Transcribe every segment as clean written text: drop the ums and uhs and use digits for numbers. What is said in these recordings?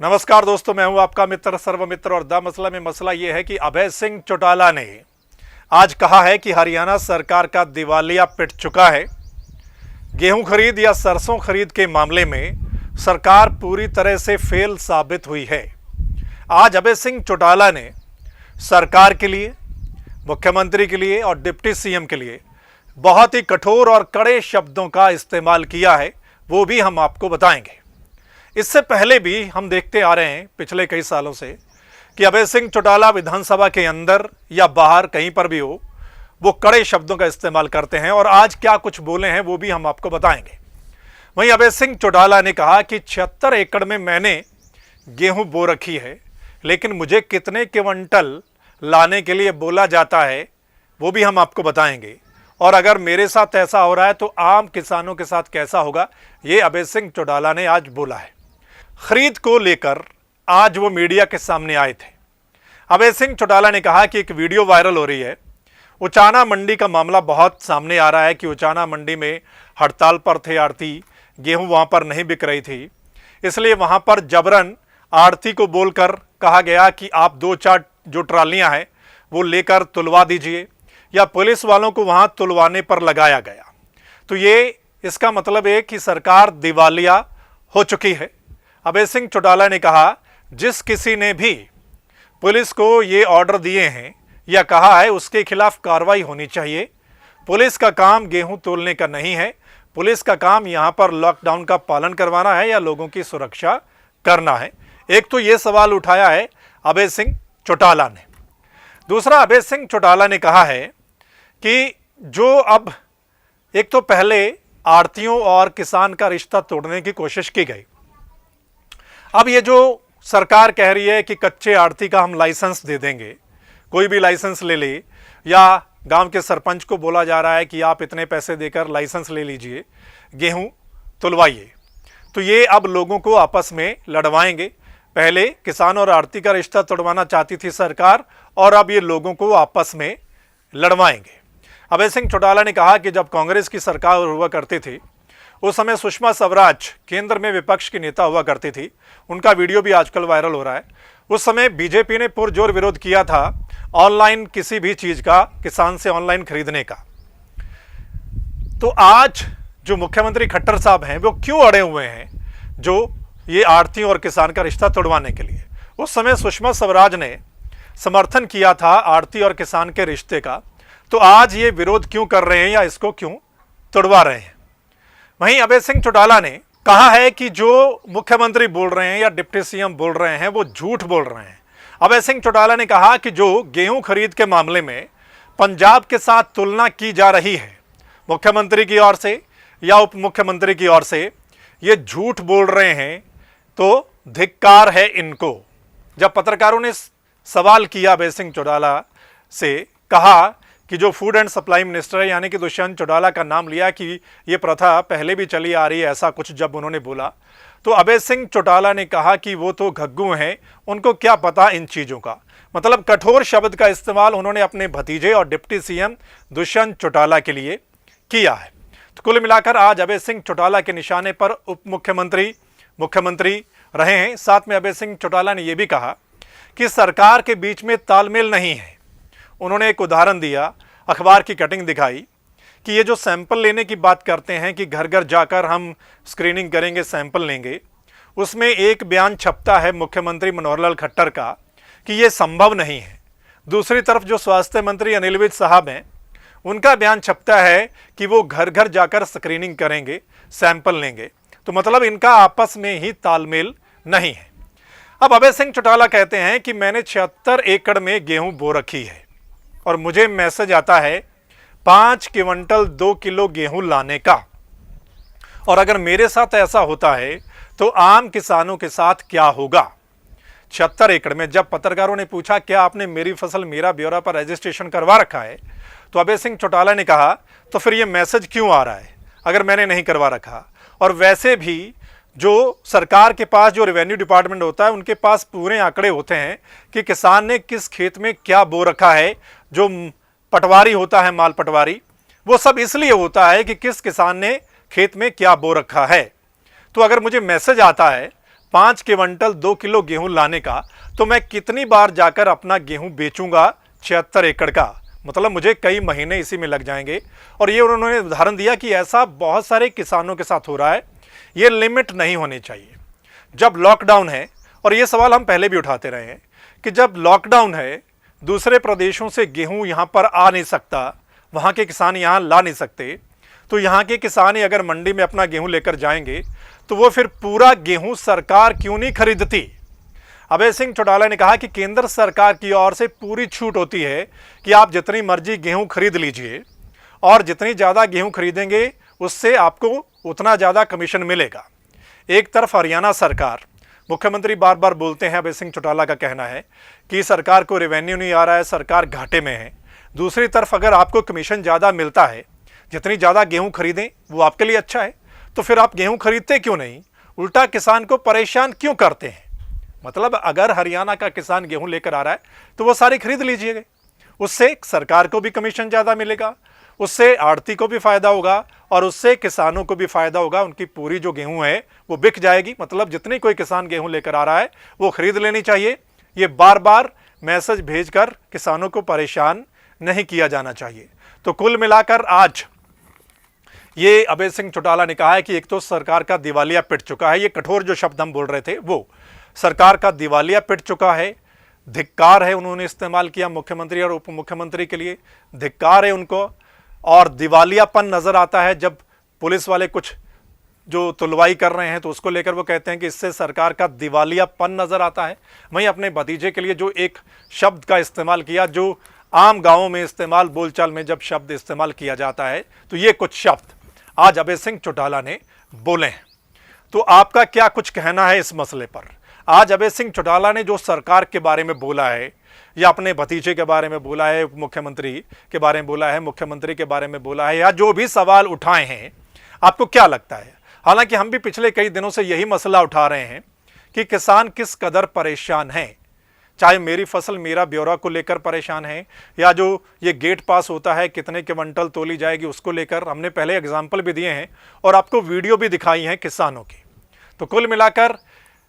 नमस्कार दोस्तों, मैं हूं आपका मित्र सर्वमित्र और द मसला में मसला यह है कि अभय सिंह चौटाला ने आज कहा है कि हरियाणा सरकार का दिवालिया पिट चुका है। गेहूं खरीद या सरसों खरीद के मामले में सरकार पूरी तरह से फेल साबित हुई है। आज अभय सिंह चौटाला ने सरकार के लिए, मुख्यमंत्री के लिए और डिप्टी सीएम के लिए बहुत ही कठोर और कड़े शब्दों का इस्तेमाल किया है, वो भी हम आपको बताएंगे। इससे पहले भी हम देखते आ रहे हैं पिछले कई सालों से कि अभय सिंह चौटाला विधानसभा के अंदर या बाहर कहीं पर भी हो, वो कड़े शब्दों का इस्तेमाल करते हैं और आज क्या कुछ बोले हैं वो भी हम आपको बताएंगे। वहीं अभय सिंह चौटाला ने कहा कि 76 एकड़ में मैंने गेहूं बो रखी है, लेकिन मुझे कितने क्विंटल लाने के लिए बोला जाता है वो भी हम आपको बताएंगे। और अगर मेरे साथ ऐसा हो रहा है तो आम किसानों के साथ कैसा होगा, ये अभय सिंह चौटाला ने आज बोला है। खरीद को लेकर आज वो मीडिया के सामने आए थे। अभय सिंह चौटाला ने कहा कि एक वीडियो वायरल हो रही है, उचाना मंडी का मामला बहुत सामने आ रहा है कि उचाना मंडी में हड़ताल पर थे आड़ती, गेहूं वहां पर नहीं बिक रही थी, इसलिए वहां पर जबरन आड़ती को बोलकर कहा गया कि आप 2-4 जो ट्रालियां हैं वो लेकर तुलवा दीजिए, या पुलिस वालों को वहां तुलवाने पर लगाया गया। तो ये इसका मतलब है कि सरकार दिवालिया हो चुकी है। अभय सिंह चौटाला ने कहा, जिस किसी ने भी पुलिस को ये ऑर्डर दिए हैं या कहा है उसके खिलाफ कार्रवाई होनी चाहिए। पुलिस का काम गेहूं तोलने का नहीं है, पुलिस का काम यहां पर लॉकडाउन का पालन करवाना है या लोगों की सुरक्षा करना है। एक तो ये सवाल उठाया है अभय सिंह चौटाला ने। दूसरा, अभय सिंह चौटाला ने कहा है कि जो अब एक तो पहले आड़तियों और किसान का रिश्ता तोड़ने की कोशिश की गई, अब ये जो सरकार कह रही है कि कच्चे आड़ती का हम लाइसेंस दे देंगे, कोई भी लाइसेंस ले ले, या गांव के सरपंच को बोला जा रहा है कि आप इतने पैसे देकर लाइसेंस ले लीजिए, गेहूं तुलवाइए, तो ये अब लोगों को आपस में लड़वाएंगे। पहले किसान और आड़ती का रिश्ता तोड़वाना चाहती थी सरकार, और अब ये लोगों को आपस में लड़वाएंगे। अभय सिंह चौटाला ने कहा कि जब कांग्रेस की सरकार हुआ करती थी उस समय सुषमा स्वराज केंद्र में विपक्ष की नेता हुआ करती थी, उनका वीडियो भी आजकल वायरल हो रहा है। उस समय बीजेपी ने पुरजोर विरोध किया था ऑनलाइन किसी भी चीज का, किसान से ऑनलाइन खरीदने का। तो आज जो मुख्यमंत्री खट्टर साहब हैं वो क्यों अड़े हुए हैं जो ये आड़तियों और किसान का रिश्ता तोड़वाने के लिए? उस समय सुषमा स्वराज ने समर्थन किया था आड़ती और किसान के रिश्ते का, तो आज ये विरोध क्यों कर रहे हैं या इसको क्यों तोड़वा रहे हैं? वहीं अभय सिंह चौटाला ने कहा है कि जो मुख्यमंत्री बोल रहे हैं या डिप्टी सीएम बोल रहे हैं वो झूठ बोल रहे हैं। अभय सिंह चौटाला ने कहा कि जो गेहूं खरीद के मामले में पंजाब के साथ तुलना की जा रही है मुख्यमंत्री की ओर से या उप मुख्यमंत्री की ओर से, ये झूठ बोल रहे हैं, तो धिक्कार है इनको। जब पत्रकारों ने सवाल किया अभय सिंह चौटाला से, कहा कि जो फूड एंड सप्लाई मिनिस्टर है यानी कि दुष्यंत चौटाला का नाम लिया कि ये प्रथा पहले भी चली आ रही है, ऐसा कुछ जब उन्होंने बोला, तो अभय सिंह चौटाला ने कहा कि वो तो घग्गू हैं, उनको क्या पता इन चीज़ों का। मतलब कठोर शब्द का इस्तेमाल उन्होंने अपने भतीजे और डिप्टी सीएम दुष्यंत चौटाला के लिए किया है। तो कुल मिलाकर आज अभय सिंह चौटाला के निशाने पर उप मुख्यमंत्री, मुख्यमंत्री रहे हैं। साथ में अभय सिंह चौटाला ने यह भी कहा कि सरकार के बीच में तालमेल नहीं है। उन्होंने एक उदाहरण दिया, अखबार की कटिंग दिखाई कि ये जो सैंपल लेने की बात करते हैं कि घर घर जाकर हम स्क्रीनिंग करेंगे, सैंपल लेंगे, उसमें एक बयान छपता है मुख्यमंत्री मनोहर लाल खट्टर का कि ये संभव नहीं है। दूसरी तरफ जो स्वास्थ्य मंत्री अनिल विज साहब हैं, उनका बयान छपता है कि वो घर घर जाकर स्क्रीनिंग करेंगे, सैंपल लेंगे। तो मतलब इनका आपस में ही तालमेल नहीं है। अब अभय सिंह चौटाला कहते हैं कि मैंने 76 एकड़ में गेहूं बो रखी है और मुझे मैसेज आता है 5 क्विंटल 2 किलो गेहूं लाने का, और अगर मेरे साथ ऐसा होता है तो आम किसानों के साथ क्या होगा? 76 एकड़ में जब पत्रकारों ने पूछा क्या आपने मेरी फसल मेरा ब्यौरा पर रजिस्ट्रेशन करवा रखा है, तो अभय सिंह चौटाला ने कहा तो फिर ये मैसेज क्यों आ रहा है अगर मैंने नहीं करवा रखा? और वैसे भी जो सरकार के पास जो रेवेन्यू डिपार्टमेंट होता है उनके पास पूरे आंकड़े होते हैं कि किसान ने किस खेत में क्या बो रखा है। जो पटवारी होता है, माल पटवारी, वो सब इसलिए होता है कि किस किसान ने खेत में क्या बो रखा है। तो अगर मुझे मैसेज आता है 5 क्विंटल 2 किलो गेहूं लाने का, तो मैं कितनी बार जाकर अपना गेहूं बेचूंगा 76 एकड़ का, मतलब मुझे कई महीने इसी में लग जाएंगे। और ये उन्होंने उदाहरण दिया कि ऐसा बहुत सारे किसानों के साथ हो रहा है, ये लिमिट नहीं होनी चाहिए। जब लॉकडाउन है, और ये सवाल हम पहले भी उठाते रहे हैं कि जब लॉकडाउन है, दूसरे प्रदेशों से गेहूं यहां पर आ नहीं सकता, वहां के किसान यहां ला नहीं सकते, तो यहां के किसान ही अगर मंडी में अपना गेहूं लेकर जाएंगे तो वो फिर पूरा गेहूं सरकार क्यों नहीं खरीदती। अभय सिंह चौटाला ने कहा कि केंद्र सरकार की ओर से पूरी छूट होती है कि आप जितनी मर्जी गेहूं खरीद लीजिए, और जितनी ज़्यादा गेहूं खरीदेंगे उससे आपको उतना ज़्यादा कमीशन मिलेगा। एक तरफ हरियाणा सरकार, मुख्यमंत्री बार बार बोलते हैं, अभय सिंह चौटाला का कहना है कि सरकार को रेवेन्यू नहीं आ रहा है, सरकार घाटे में है। दूसरी तरफ अगर आपको कमीशन ज़्यादा मिलता है, जितनी ज़्यादा गेहूं खरीदें वो आपके लिए अच्छा है, तो फिर आप गेहूं खरीदते क्यों नहीं, उल्टा किसान को परेशान क्यों करते हैं। मतलब अगर हरियाणा का किसान गेहूं लेकर आ रहा है तो वो सारी खरीद लीजिएगा, उससे सरकार को भी कमीशन ज़्यादा मिलेगा, उससे आड़ती को भी फायदा होगा, और उससे किसानों को भी फायदा होगा। उनकी पूरी जो गेहूं है वो बिक जाएगी। मतलब जितनी कोई किसान गेहूं लेकर आ रहा है वो खरीद लेनी चाहिए। ये बार बार मैसेज भेजकर किसानों को परेशान नहीं किया जाना चाहिए। तो कुल मिलाकर आज ये अभय सिंह चौटाला ने कहा है कि एक तो सरकार का दिवालिया पिट चुका है, ये कठोर जो शब्द हम बोल रहे थे वो, सरकार का दिवालिया पिट चुका है। धिक्कार है, उन्होंने इस्तेमाल किया मुख्यमंत्री और उप मुख्यमंत्री के लिए, धिक्कार है उनको। और दिवालियापन नजर आता है जब पुलिस वाले कुछ जो तुलवाई कर रहे हैं तो उसको लेकर वो कहते हैं कि इससे सरकार का दिवालियापन नजर आता है। वहीं अपने भतीजे के लिए जो एक शब्द का इस्तेमाल किया, जो आम गांवों में इस्तेमाल, बोलचाल में जब शब्द इस्तेमाल किया जाता है, तो ये कुछ शब्द आज अभय सिंह चौटाला ने बोले हैं। तो आपका क्या कुछ कहना है इस मसले पर? आज अभय सिंह चौटाला ने जो सरकार के बारे में बोला है, या अपने भतीजे के बारे में बोला है, मुख्यमंत्री के बारे में बोला है, मुख्यमंत्री के बारे में बोला है, या जो भी सवाल उठाए हैं, आपको क्या लगता है? हालांकि हम भी पिछले कई दिनों से यही मसला उठा रहे हैं कि किसान किस कदर परेशान हैं, चाहे मेरी फसल मेरा ब्यौरा को लेकर परेशान है, या जो ये गेट पास होता है कितने क्विंटल तोली जाएगी उसको लेकर। हमने पहले एग्जाम्पल भी दिए हैं और आपको वीडियो भी दिखाई हैं किसानों की। तो कुल मिलाकर,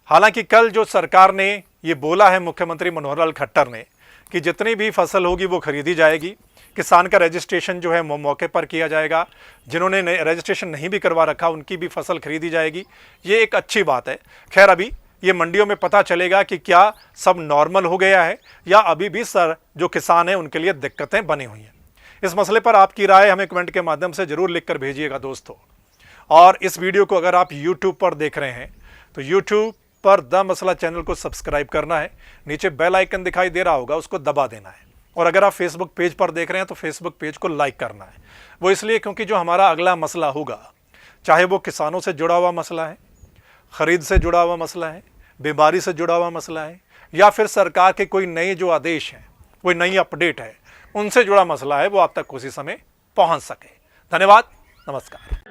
हालांकि कल जो सरकार ने ये बोला है, मुख्यमंत्री मनोहर लाल खट्टर ने, कि जितनी भी फसल होगी वो खरीदी जाएगी, किसान का रजिस्ट्रेशन जो है वो मौके पर किया जाएगा, जिन्होंने रजिस्ट्रेशन नहीं भी करवा रखा उनकी भी फसल खरीदी जाएगी, ये एक अच्छी बात है। खैर अभी ये मंडियों में पता चलेगा कि क्या सब नॉर्मल हो गया है या अभी भी जो किसान हैं उनके लिए दिक्कतें बनी हुई हैं। इस मसले पर आपकी राय हमें कमेंट के माध्यम से जरूर लिखकर भेजिएगा दोस्तों। और इस वीडियो को अगर आप यूट्यूब पर देख रहे हैं तो यूट्यूब पर द मसला चैनल को सब्सक्राइब करना है, नीचे बेल आइकन दिखाई दे रहा होगा उसको दबा देना है। और अगर आप फेसबुक पेज पर देख रहे हैं तो फेसबुक पेज को लाइक करना है। वो इसलिए क्योंकि जो हमारा अगला मसला होगा, चाहे वो किसानों से जुड़ा हुआ मसला है, खरीद से जुड़ा हुआ मसला है, बीमारी से जुड़ा हुआ मसला है, या फिर सरकार के कोई नए जो आदेश हैं, कोई नई अपडेट है, उनसे जुड़ा मसला है, वो आप तक उसी समय पहुंच सके। धन्यवाद, नमस्कार।